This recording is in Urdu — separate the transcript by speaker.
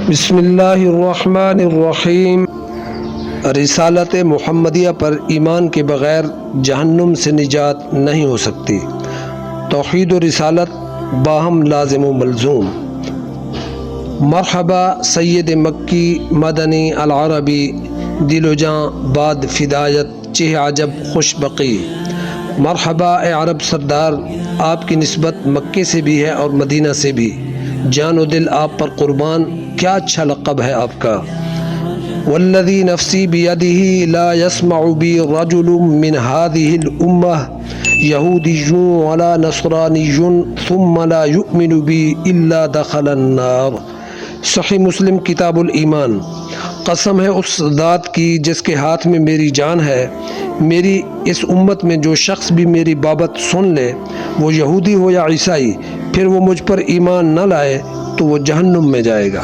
Speaker 1: بسم اللہ الرحمن الرحیم۔ رسالت محمدیہ پر ایمان کے بغیر جہنم سے نجات نہیں ہو سکتی۔ توحید و رسالت باہم لازم و ملزوم۔ مرحبا سید مکی مدنی العربی دل و جاں باد فدایت چہ عجب خوش بقی۔ مرحبا اے عرب سردار، آپ کی نسبت مکے سے بھی ہے اور مدینہ سے بھی، جان و دل آپ پر قربان، کیا اچھا لقب ہے آپ کا۔ والذی نفسی بیدہ لا یسمع بی رجل من هذه الامہ یہودی ولا نصرانی ثم لا یؤمن بی الا دخل النار۔ صحیح مسلم کتاب الایمان۔ قسم ہے اس ذات کی جس کے ہاتھ میں میری جان ہے، میری اس امت میں جو شخص بھی میری بابت سن لے، وہ یہودی ہو یا عیسائی، پھر وہ مجھ پر ایمان نہ لائے تو وہ جہنم میں جائے گا۔